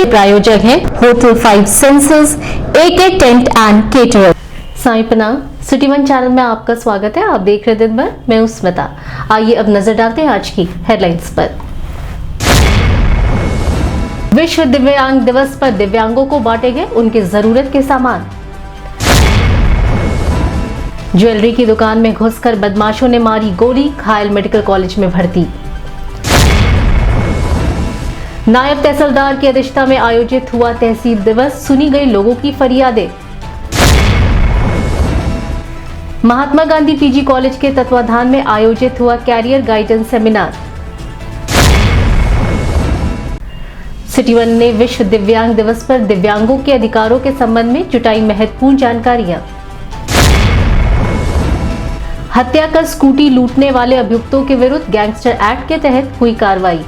प्रायोजक हैं hotel 5 senses, AK tent and caterer. Sai Pranam, city one channel में आपका स्वागत है। आप देख रहे दिन भर, मैं हूं स्मिता। आइए अब नजर डालते हैं आज की हेडलाइंस पर। विश्व दिव्यांग दिवस पर दिव्यांगों को बांटे गए उनकी जरूरत के सामान। ज्वेलरी की दुकान में घुसकर बदमाशों ने मारी गोली, घायल मेडिकल कॉलेज में भर्ती। नायब तहसीलदार की अध्यक्षता में आयोजित हुआ तहसील दिवस, सुनी गई लोगों की फरियादें। महात्मा गांधी पीजी कॉलेज के तत्वाधान में आयोजित हुआ career guidance seminar. City one ने विश्व दिव्यांग दिवस पर दिव्यांगों के अधिकारों के संबंध में जुटाई महत्वपूर्ण जानकारियां। हत्या कर स्कूटी लूटने वाले अभियुक्तों के विरुद्ध गैंगस्टर एक्ट के तहत हुई कार्रवाई।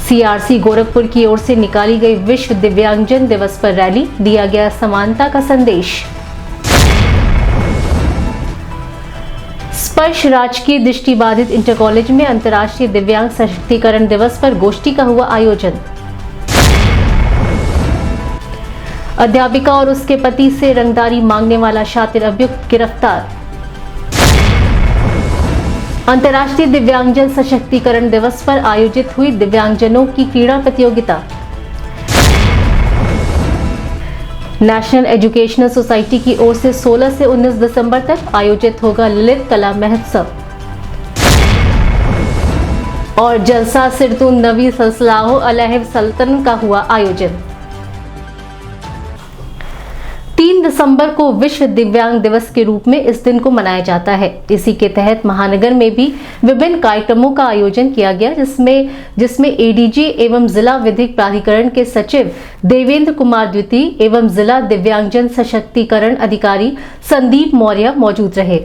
सीआरसी गोरखपुर की ओर से निकाली गई विश्व दिव्यांगजन दिवस पर रैली, दिया गया समानता का संदेश। स्पर्श राजकीय दृष्टिबाधित इंटर कॉलेज में अंतर्राष्ट्रीय दिव्यांग सशक्तिकरण दिवस पर गोष्ठी का हुआ आयोजन। अध्यापिका और उसके पति से रंगदारी मांगने वाला शातिर अभियुक्त गिरफ्तार। अंतर्राष्ट्रीय दिव्यांगजन सशक्तिकरण दिवस पर आयोजित हुई दिव्यांगजनों की क्रीड़ा प्रतियोगिता। नेशनल एजुकेशनल सोसाइटी की ओर से 16 से 19 दिसंबर तक आयोजित होगा ललित कला महोत्सव। और जलसा सिरतुन नवी सल्सलाहो अलैहिव सल्तन का हुआ आयोजन। 3 दिसंबर को विश्व दिव्यांग दिवस के रूप में इस दिन को मनाया जाता है। इसी के तहत महानगर में भी विभिन्न कार्यक्रमों का आयोजन किया गया, जिसमें एडीजी एवं जिला विधिक प्राधिकरण के सचिव देवेंद्र कुमार द्वितीय एवं जिला दिव्यांगजन सशक्तिकरण अधिकारी संदीप मौर्य मौजूद रहे।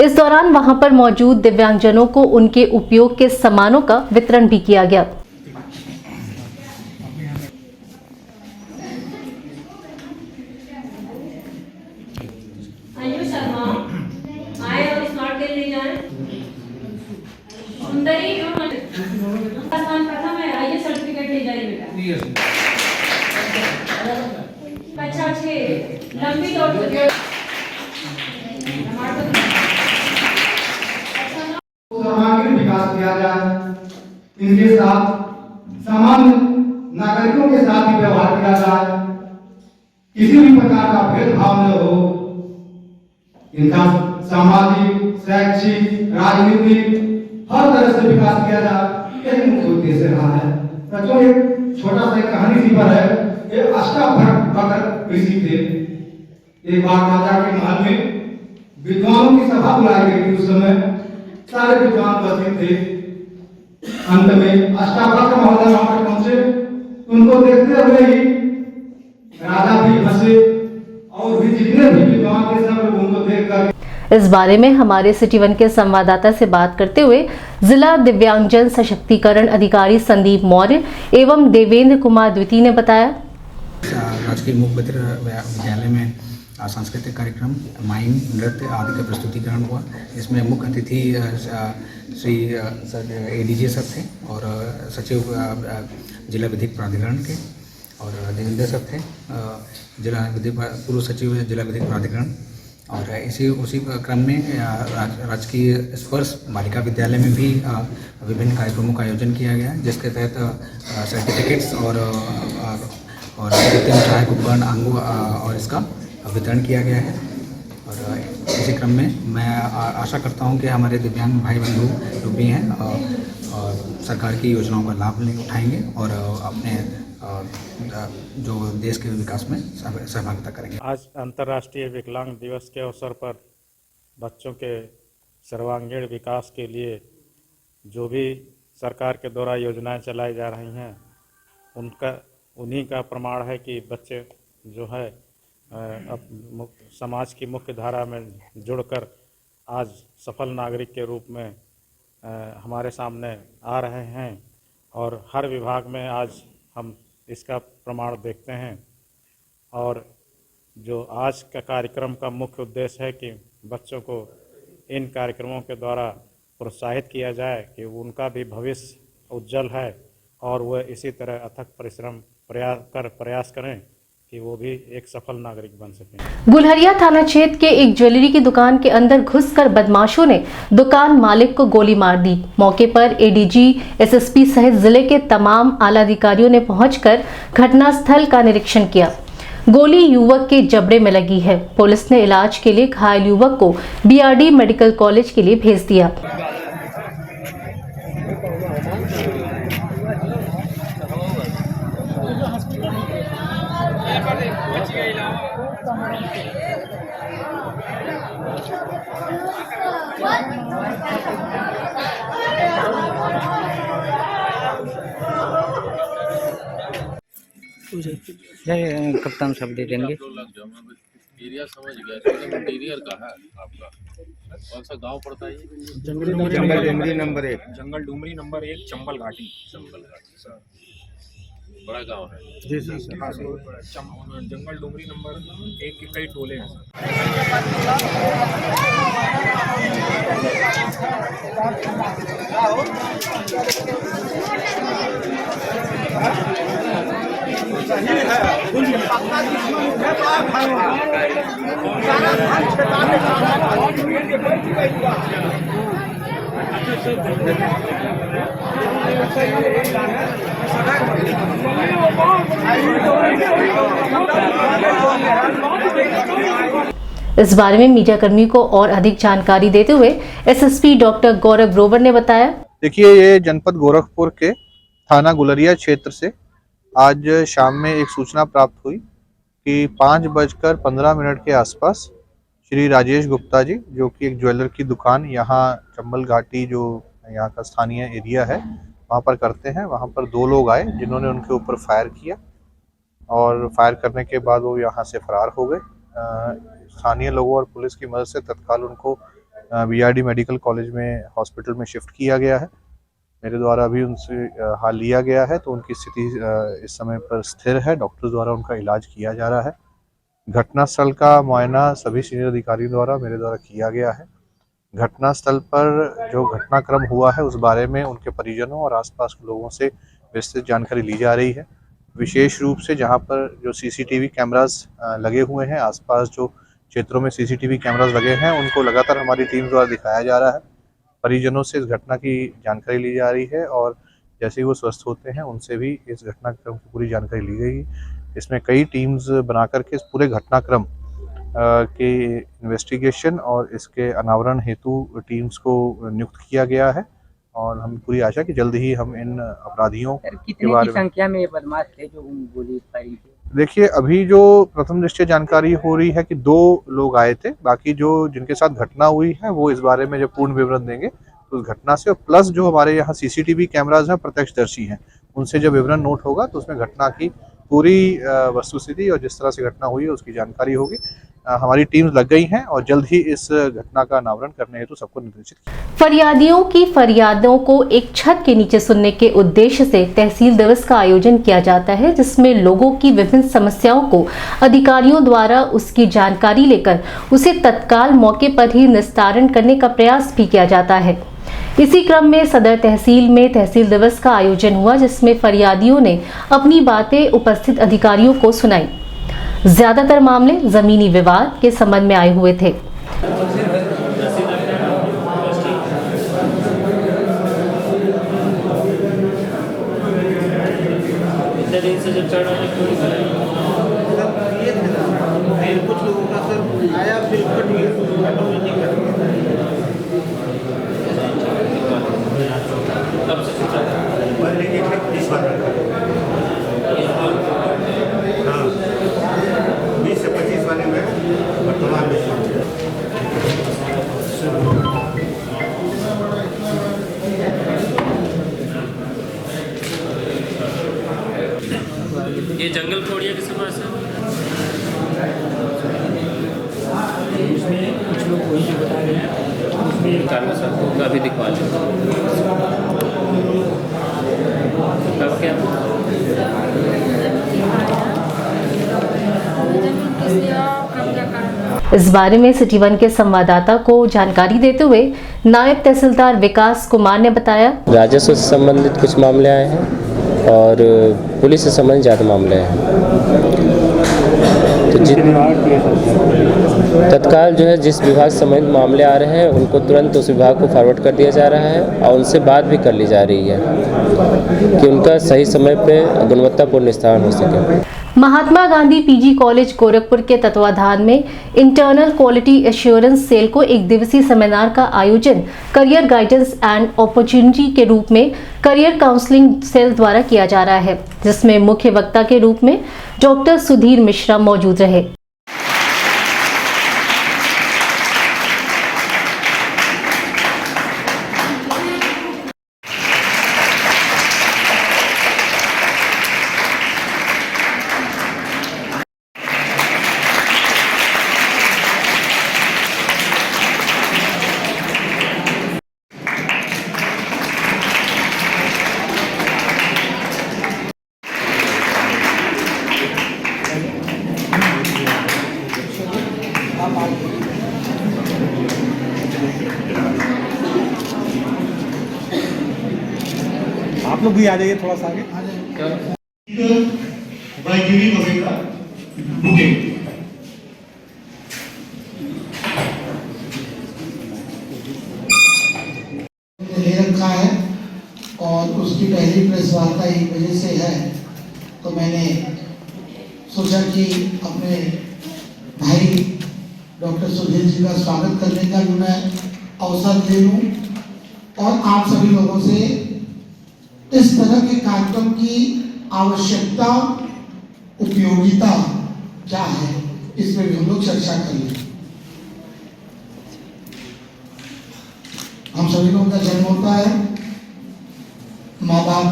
इस दौरान वहां पर मौजूद दिव्यांगजनों को उनके उपयोग के सामानों का वितरण भी किया गया। प्रथम है, आइए सर्टिफिकेट ले जाइए बेटा। अच्छा 6 लंबी दौड़ सर्वांगीण विकास किया जाए, इनके साथ सामान्य नागरिकों के साथ ही व्यवहार किया जाए, किसी भी प्रकार का भेदभाव न हो, इनका सामाजिक, शैक्षिक, राजनीतिक हर तरह से विकास किया जाए, यही मुख्य उद्देश्य रहा है। बच्चों, एक छोटा सा कहानी सी पर है। ये अष्टावक्र ऋषि थे। एक बार राजा के महल में विद्वानों की सभा बुलाई गई थी। उस समय सारे विद्वान उपस्थित थे। अंत में अष्टावक्र महोदय वहां पर पहुंचे। उनको देखते हुए ही राजा भी हंसे और भी जितने भी विद्वान थे सब लोग उनको देखकर। इस बारे में हमारे सिटी वन के संवाददाता से बात करते हुए जिला दिव्यांगजन सशक्तिकरण अधिकारी संदीप मौर्य एवं देवेंद्र कुमार द्वितीय ने बताया। राजकीय मुख्य विद्यालय में सांस्कृतिक कार्यक्रम, माइम, नृत्य आदि का प्रस्तुतिकरण हुआ। इसमें मुख्य अतिथि श्री एडीजे सर थे और सचिव जिला विधिक प्राधिकरण के, और देवेंद्र सर थे पूर्व सचिव जिला विधिक प्राधिकरण। और उसी क्रम में राजकीय स्पर्श बालिका विद्यालय में भी विभिन्न कार्यक्रमों का आयोजन किया गया, जिसके तहत सर्टिफिकेट्स और सहायक उपकरण अंगों और इसका वितरण किया गया है। और इसी क्रम में मैं आशा करता हूं कि हमारे दिव्यांग भाई बंधु जो भी हैं और सरकार की योजनाओं का लाभ उठाएंगे और अपने जो देश के विकास में सहभागिता करेंगे। आज अंतर्राष्ट्रीय विकलांग दिवस के अवसर पर बच्चों के सर्वांगीण विकास के लिए जो भी सरकार के द्वारा योजनाएं चलाई जा रही हैं, उन्हीं का प्रमाण है कि बच्चे जो है समाज की मुख्य धारा में जुड़कर आज सफल नागरिक के रूप में हमारे सामने आ रहे हैं। और हर विभाग में आज हम इसका प्रमाण देखते हैं। और जो आज का कार्यक्रम का मुख्य उद्देश्य है कि बच्चों को इन कार्यक्रमों के द्वारा प्रोत्साहित किया जाए कि उनका भी भविष्य उज्जवल है और वह इसी तरह अथक परिश्रम प्रयास करें कि वो भी एक सफल नागरिक बन सकें। गुलहरिया थाना क्षेत्र के एक ज्वेलरी की दुकान के अंदर घुसकर बदमाशों ने दुकान मालिक को गोली मार दी। मौके पर एडीजी, एसएसपी सहित जिले के तमाम आला अधिकारियों ने पहुंचकर घटनास्थल का निरीक्षण किया। गोली युवक के जबड़े में लगी है। पुलिस ने इलाज के लिए घायल युवक को बीआरडी मेडिकल कॉलेज के लिए भेज दिया। कप्तान साहब दे देंगे। एरिया समझ गया, इंटीरियर का है आपका कौन सा गांव पड़ता है? जंगल डुमरी नंबर 1 चंबल घाटी सर। बड़ा गांव है जी सर। हाँ सर, जंगल डुमरी नंबर 1 के कई टोले हैं सर। इस बारे में मीडिया कर्मी को और अधिक जानकारी देते हुए एसएसपी डॉक्टर गौरव ग्रोवर ने बताया। देखिए, ये जनपद गोरखपुर के थाना गुलरिया क्षेत्र से आज शाम में एक सूचना प्राप्त हुई कि 5:15 के आसपास श्री राजेश गुप्ता जी, जो कि एक ज्वेलर की दुकान यहाँ चंबल घाटी, जो यहाँ का स्थानीय एरिया है, वहाँ पर करते हैं। वहाँ पर 2 लोग आए जिन्होंने उनके ऊपर फायर किया और फायर करने के बाद वो यहाँ से फरार हो गए। स्थानीय लोगों और पुलिस की मदद से तत्काल उनको बीआरडी मेडिकल कॉलेज में हॉस्पिटल में शिफ्ट किया गया है। मेरे द्वारा अभी उनसे हाल लिया गया है, तो उनकी स्थिति इस समय पर स्थिर है। डॉक्टर द्वारा उनका इलाज किया जा रहा है। घटनास्थल का मुआयना सभी सीनियर अधिकारियों द्वारा मेरे द्वारा किया गया है। घटनास्थल पर जो घटनाक्रम हुआ है उस बारे में उनके परिजनों और आसपास के लोगों से विस्तृत जानकारी ली जा रही है। विशेष रूप से जहां पर जो सीसीटीवी कैमरास लगे हुए हैं, आसपास जो क्षेत्रों में सीसीटीवी कैमरास लगे हैं, उनको लगातार हमारी टीम द्वारा दिखाया जा रहा है। परिजनों से इस घटना की जानकारी ली जा रही है और जैसे ही वो स्वस्थ होते हैं उनसे भी इस घटनाक्रम की पूरी जानकारी ली गई। इसमें कई टीम्स बना करके इस पूरे घटनाक्रम के इन्वेस्टिगेशन और इसके अनावरण हेतु टीम्स को नियुक्त किया गया है और हम पूरी आशा कि जल्द ही हम इन अपराधियों के बारे में संख्या में बदमाश थे जो गोली फायरिंग की। देखिए, अभी जो प्रथम दृष्टया जानकारी हो रही है कि 2 लोग आए थे। बाकी जो जिनके साथ घटना हुई है वो इस बारे में जब पूर्ण विवरण देंगे तो उस घटना से, और प्लस जो हमारे यहाँ सीसीटीवी कैमराज हैं, प्रत्यक्षदर्शी हैं, उनसे जब विवरण नोट होगा तो उसमें घटना की पूरी वस्तुस्थिति और जिस तरह से घटना हुई है उसकी जानकारी होगी। हमारी टीम्स लग गई हैं और जल्द ही इस घटना का अनावरण करने हेतु सबको निर्देशित किया। फरियादियों की फरियादों को एक छत के नीचे सुनने के उद्देश्य से तहसील दिवस का आयोजन किया जाता है, जिसमें लोगों की विभिन्न समस्याओं को अधिकारियों द्वारा उसकी जानकारी लेकर उसे तत्काल मौके पर ही निस्तारण करने का प्रयास भी किया जाता है। इसी क्रम में सदर तहसील में तहसील दिवस का आयोजन हुआ, जिसमें फरियादियों ने अपनी बातें उपस्थित अधिकारियों को सुनाई। ज्यादातर मामले जमीनी विवाद के संबंध में आए हुए थे। कुछ लोगों का सर आया फिर ये जंगल फोड़िया किसके पास है? उसमें कुछ लोग वही जो बता रहे हैं उसमें कानून साहब अभी दिखवा लें। अब क्या इस बारे में सिटी 1 के संवाददाता को जानकारी देते हुए नायब तहसीलदार विकास कुमार ने बताया, राजस्व से संबंधित कुछ मामले आए हैं और पुलिस से संबंधित ज़्यादा मामले हैं। तो तत्काल जो है जिस विभाग से संबंधित मामले आ रहे हैं उनको तुरंत उस विभाग को फॉरवर्ड कर दिया जा रहा है और उनसे बात भी कर ली जा रही है कि उनका सही समय पे गुणवत्तापूर्ण निस्तारण हो सके। महात्मा गांधी पीजी कॉलेज गोरखपुर के तत्वाधान में इंटरनल क्वालिटी एश्योरेंस सेल को एक दिवसीय सेमिनार का आयोजन करियर गाइडेंस एंड अपॉर्चुनिटी के रूप में करियर काउंसलिंग सेल द्वारा किया जा रहा है, जिसमें मुख्य वक्ता के रूप में डॉक्टर सुधीर मिश्रा मौजूद रहे। आप लोग भी आ जाइए थोड़ा सा आगे। ले रखा है और उसकी पहली प्रेस वार्ता 1 बजे से है, तो मैंने सोचा कि अपने भाई डॉक्टर सुधीर जी का स्वागत करने का भी मैं अवसर दे लूं और आप सभी लोगों से इस तरह के कार्यक्रम की आवश्यकता, उपयोगिता क्या है, इसमें भी हम लोग चर्चा करेंगे। हम सभी लोगों का जन्म होता है, माँ बाप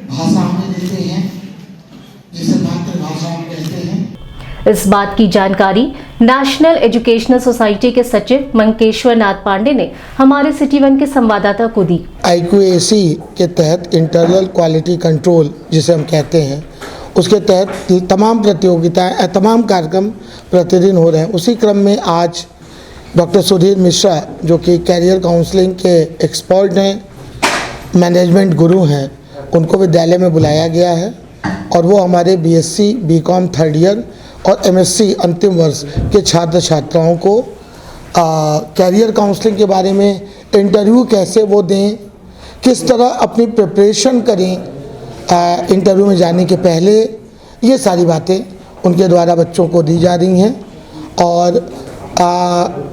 भाषा हमें देते हैं जिसे मातृभाषा हम कहते हैं। इस बात की जानकारी नेशनल एजुकेशनल सोसाइटी के सचिव मंकेश्वर नाथ पांडे ने हमारे सिटी 1 के संवाददाता को दी। IQAC के तहत इंटरनल क्वालिटी कंट्रोल जिसे हम कहते हैं, उसके तहत तमाम प्रतियोगिताएं, तमाम कार्यक्रम प्रतिदिन हो रहे हैं। उसी क्रम में आज डॉक्टर सुधीर मिश्रा जो कि कैरियर काउंसलिंग के एक्सपर्ट हैं, मैनेजमेंट गुरु हैं, उनको विद्यालय में बुलाया गया है और वो हमारे BSc, BCom 3rd ईयर और MSc अंतिम वर्ष के छात्र छात्राओं को कैरियर काउंसलिंग के बारे में इंटरव्यू कैसे वो दें, किस तरह अपनी प्रिपरेशन करें इंटरव्यू में जाने के पहले, ये सारी बातें उनके द्वारा बच्चों को दी जा रही हैं। और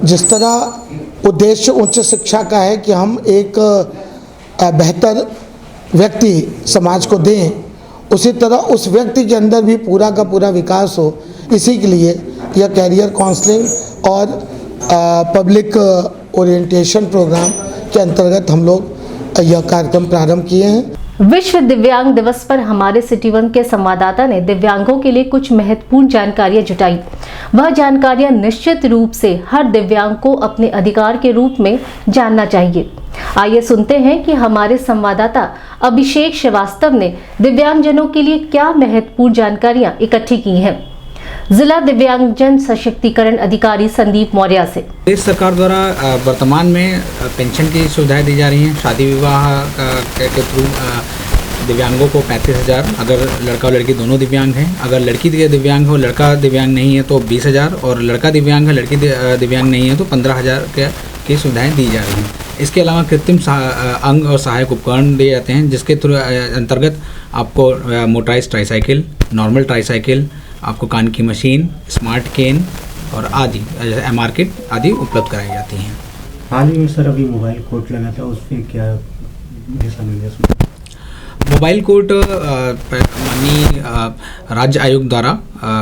जिस तरह उद्देश्य उच्च शिक्षा का है कि हम एक बेहतर व्यक्ति समाज को दें, उसी तरह उस व्यक्ति के अंदर भी पूरा का पूरा विकास हो, इसी के लिए यह कैरियर काउंसलिंग और पब्लिक ओरिएंटेशन प्रोग्राम के अंतर्गत हम लोग यह कार्यक्रम प्रारंभ किए हैं। विश्व दिव्यांग दिवस पर हमारे सिटी 1 के संवाददाता ने दिव्यांगों के लिए कुछ महत्वपूर्ण जानकारियां जुटाई। वह जानकारियां निश्चित रूप से हर दिव्यांग को अपने अधिकार के रूप में जानना चाहिए। आइए सुनते हैं कि हमारे संवाददाता अभिषेक श्रीवास्तव ने दिव्यांगजनों के लिए क्या महत्वपूर्ण जानकारियां इकट्ठी की हैं। जिला दिव्यांगजन सशक्तिकरण अधिकारी संदीप मौर्य से। प्रदेश सरकार द्वारा वर्तमान में पेंशन की सुविधाएं दी जा रही हैं। शादी विवाह के थ्रू दिव्यांगों को 35,000, अगर लड़का और लड़की दोनों दिव्यांग हैं। अगर लड़की दिव्यांग हो, लड़का दिव्यांग नहीं है तो 20,000, और लड़का दिव्यांग है, लड़की दिव्यांग नहीं है तो 15,000 की सुविधाएं दी जा रही हैं। इसके अलावा कृत्रिम अंग और सहायक उपकरण दिए जाते हैं, जिसके थ्रू अंतर्गत आपको मोटराइज ट्राईसाइकिल, नॉर्मल ट्राईसाइकिल, आपको कान की मशीन, स्मार्ट केन और आदि MR किट आदि उपलब्ध कराई जाती हैं। हाल ही में सर अभी मोबाइल कोर्ट लगा था, उस पर क्या दिशा निर्देश? मोबाइल कोर्ट माननीय राज्य आयोग द्वारा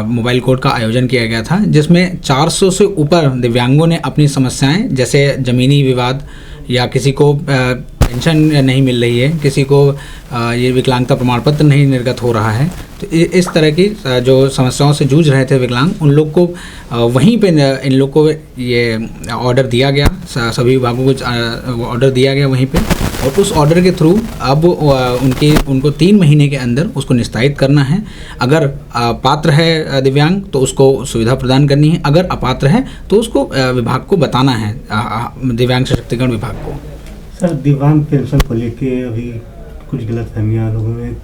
मोबाइल कोर्ट का आयोजन किया गया था, जिसमें 400 से ऊपर दिव्यांगों ने अपनी समस्याएं, जैसे ज़मीनी विवाद या किसी को पेंशन नहीं मिल रही है, किसी को ये विकलांगता प्रमाण पत्र नहीं निर्गत हो रहा है, तो इस तरह की जो समस्याओं से जूझ रहे थे विकलांग, उन लोग को वहीं पे इन लोग को ये ऑर्डर दिया गया, सभी विभागों को ऑर्डर दिया गया वहीं पे, और उस ऑर्डर के थ्रू अब उनको 3 महीने के अंदर उसको निस्तारित करना है। अगर पात्र है दिव्यांग तो उसको सुविधा प्रदान करनी है, अगर अपात्र है तो उसको विभाग को बताना है, दिव्यांग सशक्तिकरण विभाग को। सर दिव्यांग पेंशन को लेके अभी कुछ गलतफहमियां लोगों में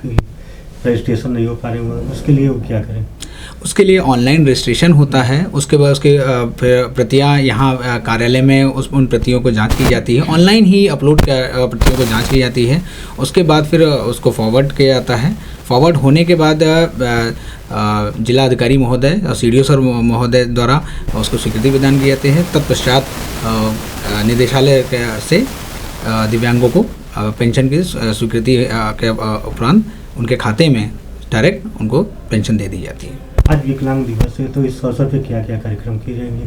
रजिस्ट्रेशन नहीं हो पा रहे हैं, उसके लिए वो क्या करें? उसके लिए ऑनलाइन रजिस्ट्रेशन होता है, उसके बाद उसके फिर प्रतियाँ यहाँ कार्यालय में उन प्रतियों को जांच की जाती है, ऑनलाइन ही अपलोड प्रतियों को जांच की जाती है। उसके बाद फिर उसको फॉरवर्ड किया जाता है। फॉरवर्ड होने के बाद जिला अधिकारी महोदय और CDO सर महोदय द्वारा उसको स्वीकृति प्रदान की जाती है। तत्पश्चात निदेशालय से दिव्यांगों को पेंशन की स्वीकृति के उपरांत उनके खाते में डायरेक्ट उनको पेंशन दे दी जाती है। आज विकलांग दिवस है, तो इस अवसर पे क्या क्या कार्यक्रम किए जाएंगे?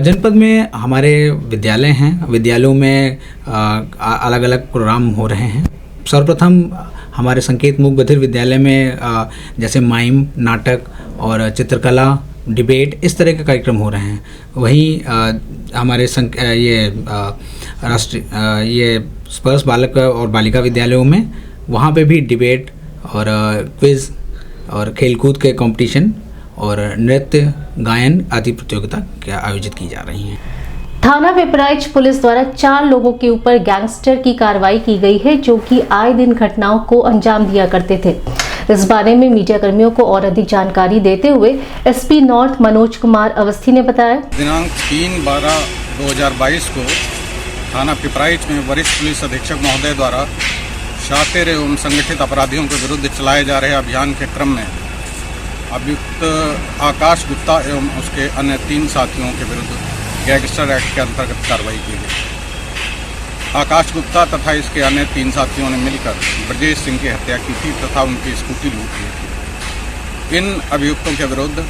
जनपद में हमारे विद्यालय हैं, विद्यालयों में अलग अलग प्रोग्राम हो रहे हैं। सर्वप्रथम हमारे संकेत मूक बधिर विद्यालय में जैसे माइम, नाटक और चित्रकला, डिबेट, इस तरह के कार्यक्रम हो रहे हैं। वहीं हमारे ये स्पर्श बालक और बालिका विद्यालयों में वहाँ पे भी डिबेट और क्विज़ और खेलकूद के कंपटीशन और नृत्य, गायन आदि प्रतियोगिता आयोजित की जा रही हैं। थाना पिपराइच पुलिस द्वारा 4 लोगों के ऊपर गैंगस्टर की कार्रवाई की गई है, जो कि आए दिन घटनाओं को अंजाम दिया करते थे। इस बारे में मीडिया कर्मियों को और अधिक जानकारी देते हुए SP नॉर्थ मनोज कुमार अवस्थी ने बताया। दिनांक 3/12/2022 को थाना पिपराइच में वरिष्ठ पुलिस अधीक्षक महोदय द्वारा शातिर एवं संगठित अपराधियों के विरुद्ध चलाए जा रहे अभियान के क्रम में अभियुक्त आकाश गुप्ता एवं उसके अन्य 3 साथियों के विरुद्ध गैंगस्टर एक्ट के अंतर्गत कार्रवाई की गई। आकाश गुप्ता तथा इसके अन्य 3 साथियों ने मिलकर ब्रजेश सिंह की हत्या की थी तथा उनकी स्कूटी लूट ली थी। इन अभियुक्तों के विरुद्ध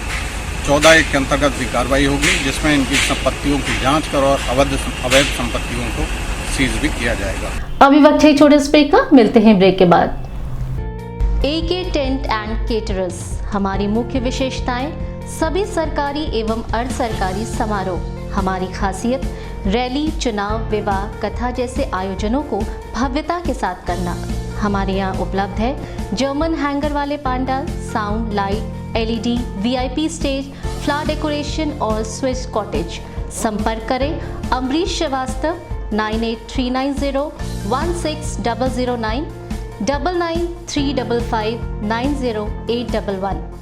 14(1) के अंतर्गत भी कार्रवाई होगी, जिसमें इनकी संपत्तियों की जांच कर और अवैध संपत्तियों को सीज भी किया जाएगा। अभी वक्त है छोटे ब्रेक का, मिलते हैं ब्रेक के बाद। AK टेंट एंड केटरर्स, हमारी मुख्य विशेषताएं सभी सरकारी एवं अर्ध सरकारी समारोह। हमारी खासियत रैली, चुनाव, विवाह, कथा जैसे आयोजनों को भव्यता के साथ करना। हमारे यहाँ उपलब्ध है जर्मन हैंगर वाले pandal, sound, light, LED, VIP stage, flower decoration और स्विस कॉटेज। संपर्क करें अमरीश श्रीवास्तव 9839016009 9935590811।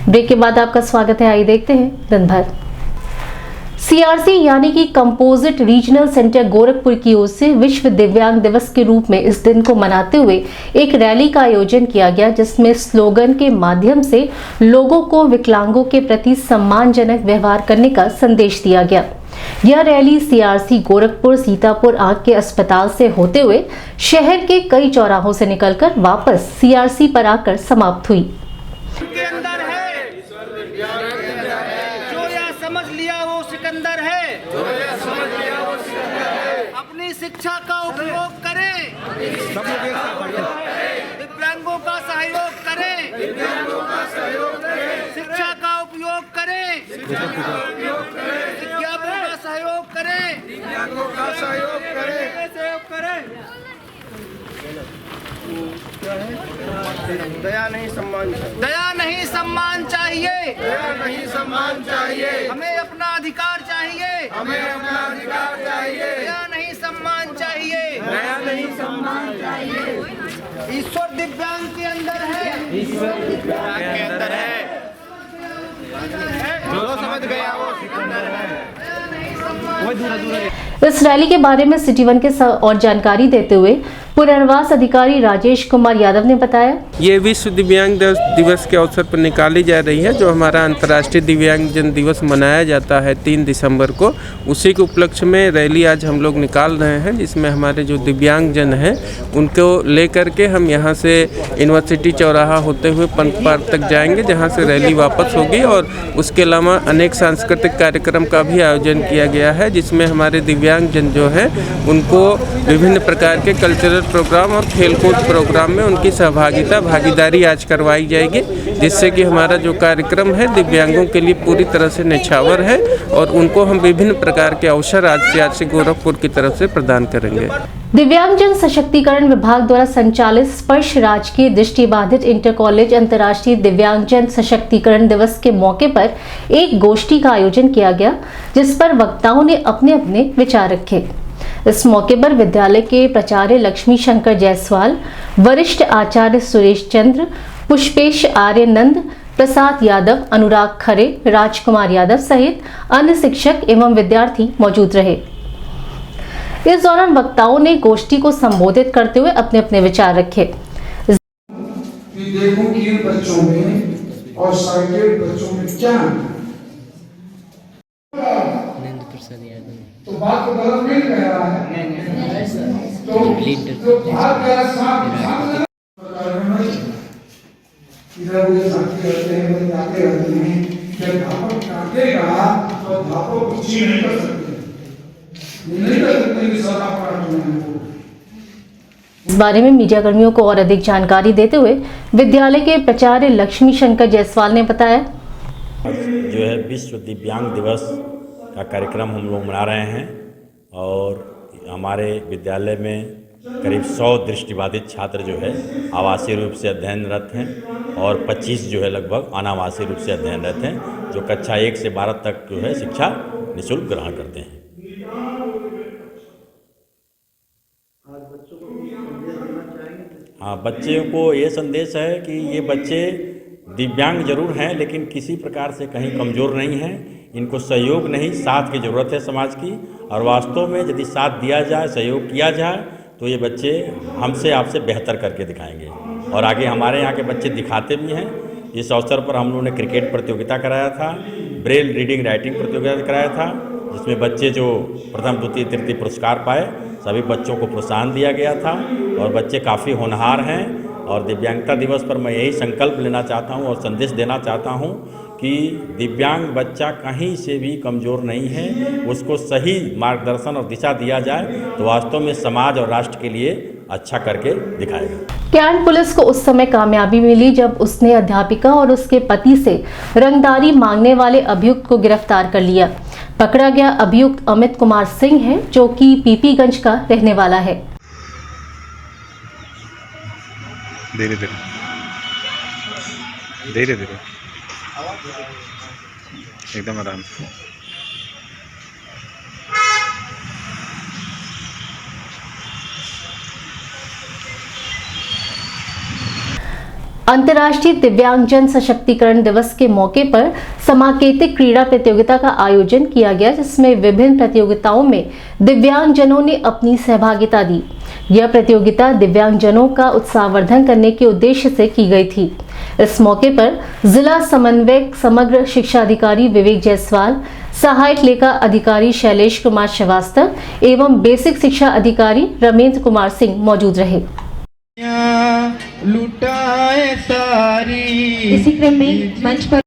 ब्रेक के बाद आपका स्वागत है। आइए देखते हैं दिन भर। CRC यानी कि कंपोजिट रीजनल सेंटर गोरखपुर की ओर से विश्व दिव्यांग दिवस के रूप में इस दिन को मनाते हुए एक रैली का आयोजन किया गया, जिसमें स्लोगन के माध्यम से लोगों को विकलांगों के प्रति सम्मानजनक व्यवहार करने का संदेश दिया गया। यह रैली CRC गोरखपुर सीतापुर आंख के अस्पताल से होते हुए शहर के कई चौराहों से निकलकर वापस CRC पर आकर समाप्त हुई। अपनी शिक्षा का उपयोग करें, दिव्यांगों का सहयोग करें, शिक्षा का उपयोग करें, विज्ञापन का सहयोग करें, दया नहीं सम्मान चाहिए, दया नहीं सम्मान चाहिए, दया नहीं सम्मान चाहिए, हमें अपना अधिकार चाहिए, हमें अपना अधिकार चाहिए, दया नहीं सम्मान चाहिए, दया नहीं सम्मान चाहिए। ईश्वर दिव्यांग के अंदर है, ईश्वर दिव्यांग के अंदर है, जो समझ गया वो सिकंदर है। इस रैली के बारे में सिटी 1 के और जानकारी देते हुए पुनर्वास अधिकारी राजेश कुमार यादव ने बताया, ये विश्व दिव्यांग दिवस के अवसर पर निकाली जा रही है, जो हमारा अंतर्राष्ट्रीय दिव्यांगजन दिवस मनाया जाता है 3 दिसंबर को। उसी के उपलक्ष्य में रैली आज हम लोग निकाल रहे हैं, जिसमें हमारे जो दिव्यांगजन हैं उनको लेकर के हम यहाँ से यूनिवर्सिटी चौराहा होते हुए पंत पार्क तक जाएंगे, जहाँ से रैली वापस होगी। और उसके अलावा अनेक सांस्कृतिक कार्यक्रम का भी आयोजन किया गया है, जिसमें हमारे दिव्यांगजन जो है उनको विभिन्न प्रकार के कल्चरल प्रोग्राम और खेलकूद प्रोग्राम में उनकी भागीदारी आज करवाई जाएगी, जिससे कि हमारा जो कार्यक्रम है दिव्यांगों के लिए पूरी तरह से निछावर है और उनको हम विभिन्न प्रकार के अवसर आज से गोरखपुर की तरफ से प्रदान करेंगे। दिव्यांगजन सशक्तिकरण विभाग द्वारा संचालित स्पर्श राजकीय दृष्टिबाधित इंटर कॉलेज अंतर्राष्ट्रीय दिव्यांगजन सशक्तिकरण दिवस के मौके पर एक गोष्ठी का आयोजन किया गया, जिस पर वक्ताओं ने अपने अपने विचार रखे। इस मौके पर विद्यालय के प्राचार्य लक्ष्मी शंकर जायसवाल, वरिष्ठ आचार्य सुरेश चंद्र, पुष्पेश आर्यनंद, प्रसाद यादव, अनुराग खरे, राजकुमार यादव सहित अन्य शिक्षक एवं विद्यार्थी मौजूद रहे। इस दौरान वक्ताओं ने गोष्ठी को संबोधित करते हुए अपने अपने विचार रखे। देखो कि इन बच्चों में और साइटेड बच्चों में क्या तो बात तो गलत नहीं कह रहा है, तो बात इधर उधर साथी रहते हैं, बताते रहते हैं, जब भापक काटेगा तो भापक कुछ नहीं कर सकते, नहीं कर सकते कि सदा पड़ा। इस बारे में मीडिया कर्मियों को और अधिक जानकारी देते हुए विद्यालय के प्राचार्य लक्ष्मी शंकर जायसवाल ने बताया, जो है विश्व दिव्यांग दिवस का कार्यक्रम हम लोग मना रहे हैं और हमारे विद्यालय में करीब 100 दृष्टिबाधित छात्र जो है आवासीय रूप से अध्ययनरत हैं और 25 जो है लगभग अनावासीय रूप से अध्ययनरत हैं, जो कक्षा 1 से 12 तक जो है शिक्षा निःशुल्क ग्रहण करते हैं। हाँ, बच्चों को ये संदेश है कि ये बच्चे दिव्यांग जरूर हैं, लेकिन किसी प्रकार से कहीं कमज़ोर नहीं हैं। इनको सहयोग नहीं, साथ की ज़रूरत है समाज की, और वास्तव में यदि साथ दिया जाए, सहयोग किया जाए, तो ये बच्चे हमसे आपसे बेहतर करके दिखाएंगे और आगे हमारे यहाँ के बच्चे दिखाते भी हैं। इस अवसर पर हम लोगों ने क्रिकेट प्रतियोगिता कराया था, ब्रेल रीडिंग राइटिंग प्रतियोगिता कराया था, जिसमें बच्चे जो प्रथम द्वितीय तृतीय पुरस्कार पाए, सभी बच्चों को प्रोत्साहन दिया गया था और बच्चे काफ़ी होनहार हैं। और दिव्यांगता दिवस पर मैं यही संकल्प लेना चाहता हूं और संदेश देना चाहता हूं कि दिव्यांग बच्चा कहीं से भी कमज़ोर नहीं है, उसको सही मार्गदर्शन और दिशा दिया जाए तो वास्तव में समाज और राष्ट्र के लिए अच्छा करके दिखाएगा। कैंट पुलिस को उस समय कामयाबी मिली जब उसने अध्यापिका और उसके पति से रंगदारी मांगने वाले अभियुक्त को गिरफ्तार कर लिया। पकड़ा गया अभियुक्त अमित कुमार सिंह है, जो कि पीपीगंज का रहने वाला है। धीरे धीरे एकदम आराम से। अंतर्राष्ट्रीय दिव्यांगजन सशक्तिकरण दिवस के मौके पर समाकेतिक क्रीड़ा प्रतियोगिता का आयोजन किया गया, जिसमें विभिन्न प्रतियोगिताओं में दिव्यांगजनों ने अपनी सहभागिता दी। यह प्रतियोगिता दिव्यांगजनों का उत्साहवर्धन करने के उद्देश्य से की गई थी। इस मौके पर जिला समन्वयक समग्र शिक्षा अधिकारी विवेक जायसवाल, सहायक लेखा अधिकारी शैलेश कुमार श्रीवास्तव एवं बेसिक शिक्षा अधिकारी रमेंद्र कुमार सिंह मौजूद रहे। लुटाए सारी इसी क्रम में मंच पर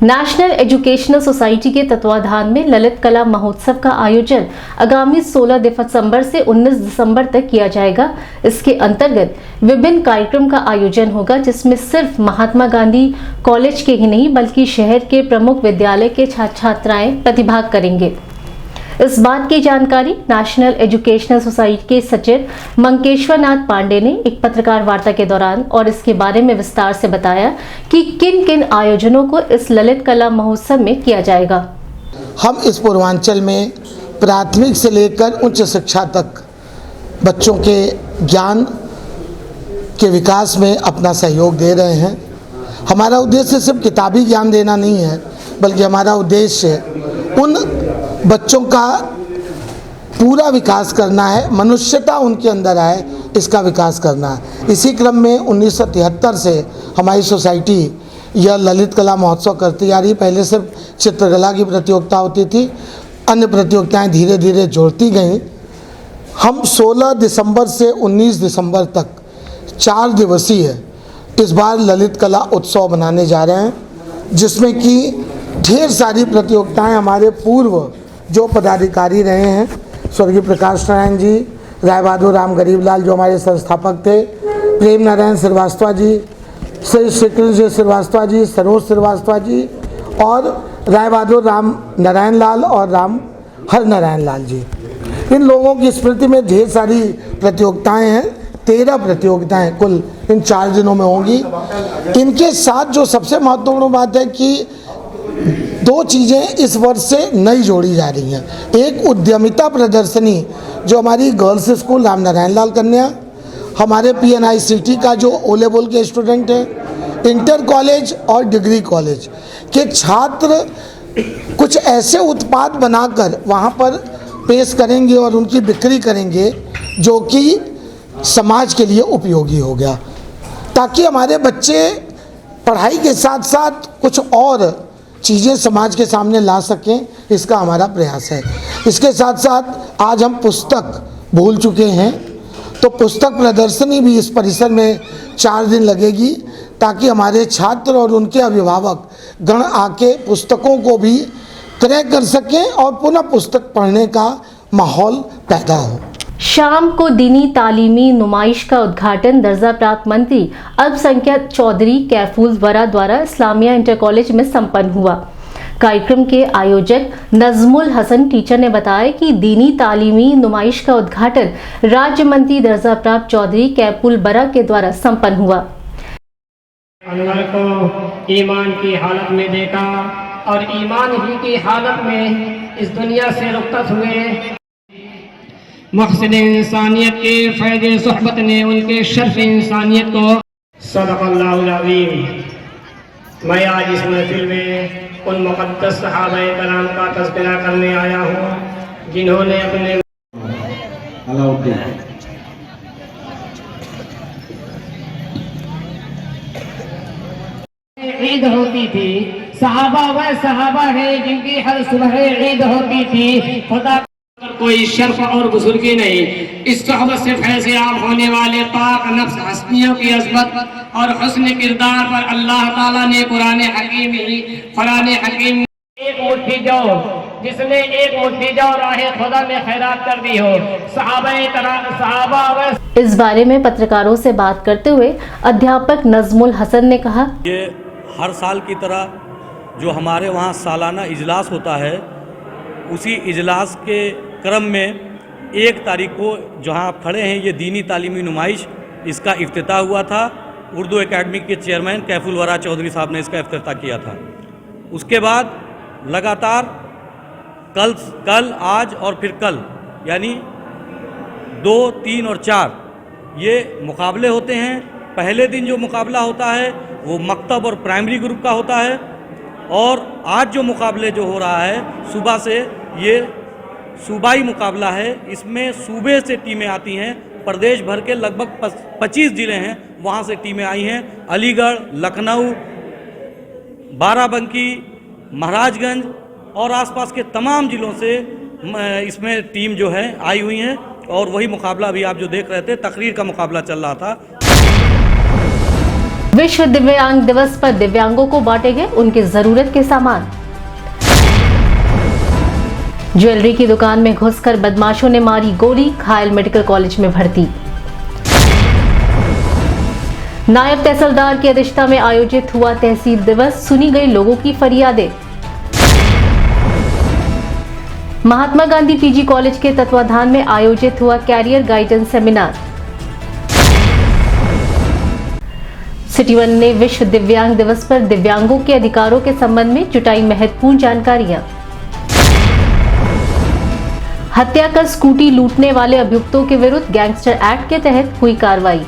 नेशनल एजुकेशनल सोसाइटी के तत्वाधान में ललित कला महोत्सव का आयोजन आगामी 16 दिसंबर से 19 दिसंबर तक किया जाएगा। इसके अंतर्गत विभिन्न कार्यक्रम का आयोजन होगा, जिसमें सिर्फ महात्मा गांधी कॉलेज के ही नहीं बल्कि शहर के प्रमुख विद्यालय के छात्र छात्राएं प्रतिभाग करेंगे। इस बात की जानकारी नेशनल एजुकेशनल सोसाइटी के सचिव मंकेश्वर नाथ पांडे ने एक पत्रकार वार्ता के दौरान और इसके बारे में विस्तार से बताया कि किन किन आयोजनों को इस ललित कला महोत्सव में किया जाएगा। हम इस पूर्वांचल में प्राथमिक से लेकर उच्च शिक्षा तक बच्चों के ज्ञान के विकास में अपना सहयोग दे रहे हैं। हमारा उद्देश्य सिर्फ किताबी ज्ञान देना नहीं है, बल्कि हमारा उद्देश्य उन बच्चों का पूरा विकास करना है, मनुष्यता उनके अंदर आए, इसका विकास करना है। इसी क्रम में 1973 से हमारी सोसाइटी यह ललित कला महोत्सव करती आ रही। पहले सिर्फ चित्रकला की प्रतियोगिता होती थी, अन्य प्रतियोगिताएं धीरे धीरे जोड़ती गईं। हम 16 दिसंबर से 19 दिसंबर तक 4 दिवसीय इस बार ललित कला उत्सव मनाने जा रहे हैं, जिसमें कि ढेर सारी प्रतियोगिताएं हमारे पूर्व जो पदाधिकारी रहे हैं, स्वर्गीय प्रकाश नारायण जी, राय बहादुर राम गरीबलाल जो हमारे संस्थापक थे, प्रेम नारायण श्रीवास्तव जी, श्री कृष्ण श्रीवास्तव जी, सरोज श्रीवास्तव जी और राय बहादुर राम नारायण लाल और राम हर नारायण लाल जी। इन लोगों की स्मृति में ढेर सारी प्रतियोगिताएं हैं। 13 प्रतियोगिताएं कुल इन 4 दिनों में होंगी। इनके साथ जो सबसे महत्वपूर्ण बात है कि 2 चीज़ें इस वर्ष से नई जोड़ी जा रही हैं। एक उद्यमिता प्रदर्शनी जो हमारी गर्ल्स स्कूल राम नारायण लाल कन्या, हमारे PNICT का जो ओ लेवल के स्टूडेंट हैं, इंटर कॉलेज और डिग्री कॉलेज के छात्र कुछ ऐसे उत्पाद बनाकर वहाँ पर पेश करेंगे और उनकी बिक्री करेंगे जो कि समाज के लिए उपयोगी हो गया, ताकि हमारे बच्चे पढ़ाई के साथ साथ कुछ और चीज़ें समाज के सामने ला सकें, इसका हमारा प्रयास है। इसके साथ साथ आज हम पुस्तक भूल चुके हैं, तो पुस्तक प्रदर्शनी भी इस परिसर में 4 दिन लगेगी, ताकि हमारे छात्र और उनके अभिभावक गण आके पुस्तकों को भी क्रय कर सकें और पुनः पुस्तक पढ़ने का माहौल पैदा हो। शाम को दीनी तालीमी नुमाइश का उद्घाटन दर्जा प्राप्त मंत्री अल्पसंख्यक चौधरी कैफूल वरा द्वारा इस्लामिया इंटर कॉलेज में संपन्न हुआ। कार्यक्रम के आयोजक नजमुल हसन टीचर ने बताया कि दीनी तालीमी नुमाइश का उद्घाटन राज्य मंत्री दर्जा प्राप्त चौधरी कैफूल वरा के द्वारा संपन्न हुआ। अनवर को ईमान की हालत में देखा और ईमान ही की हालत में इस दुनिया से रुखसत हुए। मकसद इंसानियत के फ़ैज़े सोहबत ने उनके शर्फ इंसानियत को सदक़ल्लाहुल अज़ीम। मैं आज इस महफिल में उन मुक़द्दस सहाबाए कराम का तज़किरा करने आया हूँ जिन्होंने अपने ईद होती थी, सहाबा वह सहाबा है जिनकी हर सुबह ईद होती थी। खुदा कोई शर्फ और बुजुर्गी नहीं, इस सोहबत से फैज़याब होने वाले पाक नफ्स हस्तियों की अज़मत और हुस्न किरदार पर अल्लाह ताला ने कुरान हकीम एक मुट्ठी जौ, जिसने एक मुट्ठी जौ राहे खुदा में खैरात कर दी हो। सहाबा इस बारे में पत्रकारों से बात करते हुए अध्यापक नजमुल हसन ने कहा, ये हर साल की तरह जो हमारे वहाँ सालाना इजलास होता है, उसी इजलास के क्रम में 1 तारीख को जहाँ आप खड़े हैं ये दीनी तालीमी नुमाइश, इसका इफ्तिताह हुआ था। उर्दू एकेडमी के चेयरमैन कैफूल वरा चौधरी साहब ने इसका इफ्तिताह किया था। उसके बाद लगातार कल आज और फिर कल यानी 2, 3 और 4 ये मुकाबले होते हैं। पहले दिन जो मुकाबला होता है वो मकतब और प्राइमरी ग्रुप का होता है, और आज जो मुकाबले जो हो रहा है सुबह से, ये सूबाई मुकाबला है। इसमें सूबे से टीमें आती हैं, प्रदेश भर के लगभग 25 ज़िले हैं, वहाँ से टीमें आई हैं। अलीगढ़, लखनऊ, बाराबंकी, महाराजगंज और आसपास के तमाम ज़िलों से इसमें टीम जो है आई हुई हैं। और वही मुकाबला अभी आप जो देख रहे थे, तकरीर का मुकाबला चल रहा था। विश्व दिव्यांग दिवस पर दिव्यांगों को बांटे गए उनकी जरूरत के सामान। ज्वेलरी की दुकान में घुसकर बदमाशों ने मारी गोली, घायल मेडिकल कॉलेज में भर्ती। नायब तहसीलदार की अध्यक्षता में आयोजित हुआ तहसील दिवस, सुनी गई लोगों की फरियादें। महात्मा गांधी पीजी कॉलेज के तत्वाधान में आयोजित हुआ कैरियर गाइडेंस सेमिनार। सिटी 1 ने विश्व दिव्यांग दिवस पर दिव्यांगों के अधिकारों के संबंध में जुटाई महत्वपूर्ण जानकारियां। हत्या कर स्कूटी लूटने वाले अभियुक्तों के विरुद्ध गैंगस्टर एक्ट के तहत हुई कार्रवाई।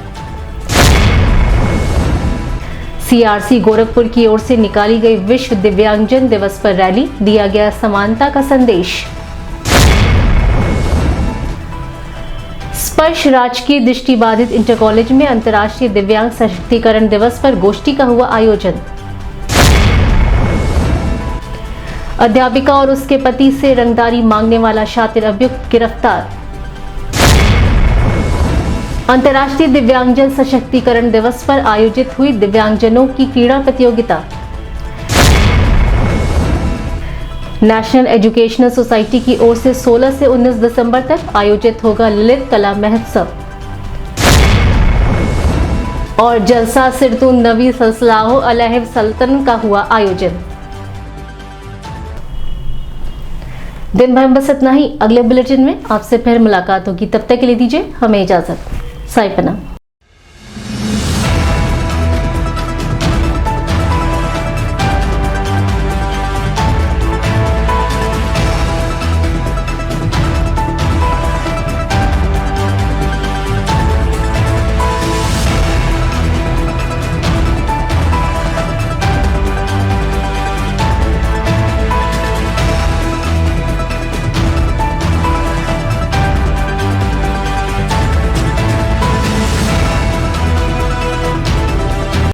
सीआरसी गोरखपुर की ओर से निकाली गई विश्व दिव्यांगजन दिवस पर रैली, दिया गया समानता का संदेश। स्पर्श राजकीय दृष्टिबाधित इंटर कॉलेज में अंतर्राष्ट्रीय दिव्यांग सशक्तिकरण दिवस पर गोष्ठी का हुआ आयोजन। अध्यापिका और उसके पति से रंगदारी मांगने वाला शातिर अभियुक्त गिरफ्तार। अंतर्राष्ट्रीय दिव्यांगजन सशक्तिकरण दिवस पर आयोजित हुई दिव्यांगजनों की क्रीड़ा प्रतियोगिता। नेशनल एजुकेशनल सोसाइटी की ओर से 16 से 19 दिसंबर तक आयोजित होगा ललित कला महोत्सव। और जलसा सिरतुन नबी सल्सलाहो अलैहि सल्तन का हुआ आयोजन। दिन भर बस इतना ही। अगले बुलेटिन में आपसे फिर मुलाकात होगी। तब तक के लिए दीजिए हमें इजाजत। साइपना।